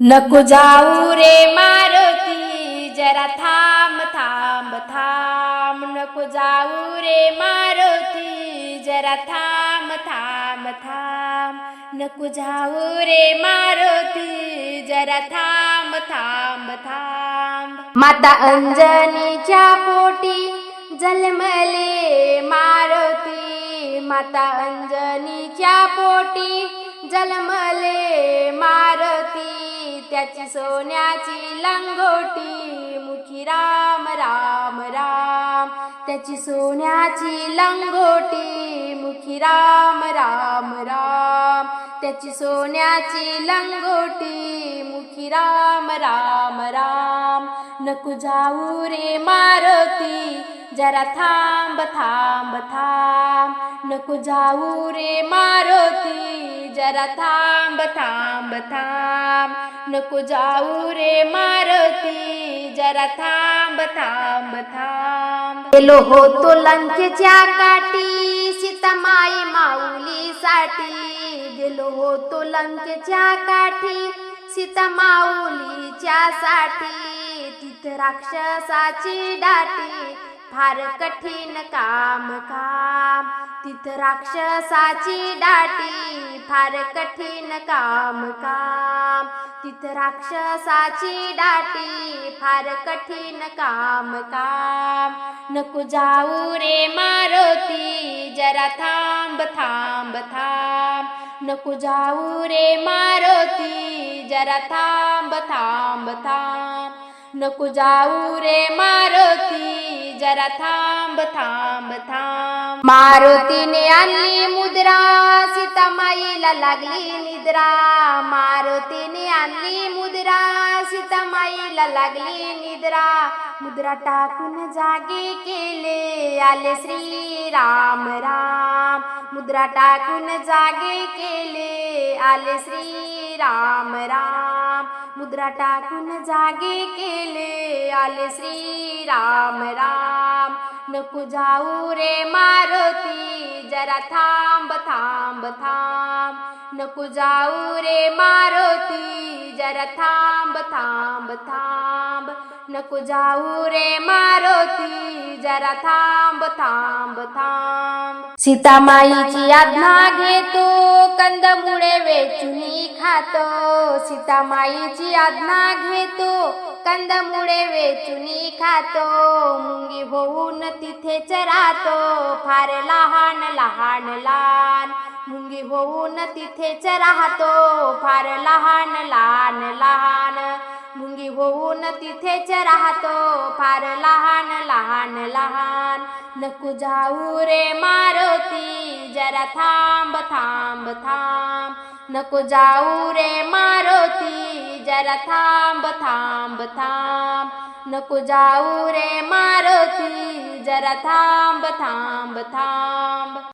नको जाऊ रे मारुती, जरा थांब थांब थांब. नको जाऊ रे मारुती, जरा थांब थांब थांब. नको जाऊ रे मारुती, जरा थांब थांब थांब. माता अंजनीच्या पोटी जन्मले मारुती, माता अंजनीच्या पोटी जन्मले मारुती. त्याची सोन्याची लंगोटी, मुखी राम राम राम. त्याची सोन्याची लंगोटी, मुखी राम राम राम. त्याची सोन्याची लंगोटी, मुखी राम राम राम. नको जाऊ रे मारुती, जरा थांब थांब थांब. नको जाऊ रे मारुती, जरा थांब थांब थांब. नको जाऊ रे मारुती, जरा थांब थांब थांब. गेलो होतो लंकेच्या काठी, सीतामाई माऊलीसाठी. गेलो होतो लंकेच्या काठी, सीता माऊलीच्या साठी. तिथं राक्षसाची दाटी, फार कठीण काम काम. तिथं राक्षसाची दाटी, फार कठीण काम काम. तिथं राक्षसाची दाटी, फार कठीण काम काम. नको जाऊ रे मारुती, जरा थांब थांब थांब. नको जाऊ रे मारुती, जरा थांब थांब थांब. नको जाऊ रे मारुती, जरा थांब थांब थांब. मारुतीने आणली मुद्रा, सीतामाईला लागली निद्रा. मारुतीने आणली मुद्रा, सीतामाईला लागली निद्रा. मुद्रा टाकून जागे केले, आले श्री राम राम. मुद्रा टाकून जागे केले, आले श्री राम राम. मुद्रा टाकून जागे केले, आले श्री राम राम. नको जाऊ रे मारुती, जरा थांब थांब थांब. नको जाऊ रे मारुती, जरा थांब थांब थांब. नको जाऊ रे मारुती, जरा थांब थांब थांब. सीतामाईची आज्ञा घेतो, कंदमुळे वेचुनी खातो. सीतामाईची आज्ञा घेतो, कंदमुळे वेचुनी खातो. मुंगी होऊन तिथेच राहतो, फार लहान लहान लहान. मुंगी होऊन तिथेच राहतो, फार लहान लहान लहान. मुंगी होऊन तिथेच राहतो, फार लहान लहान लहान. नको जाऊ रे मारुती, जरा थांब थांब थांब. नको जाऊ रे मारुती, जरा थांब थांब थांब. नको जाऊ रे मारुती, जरा थांब थांब थांब.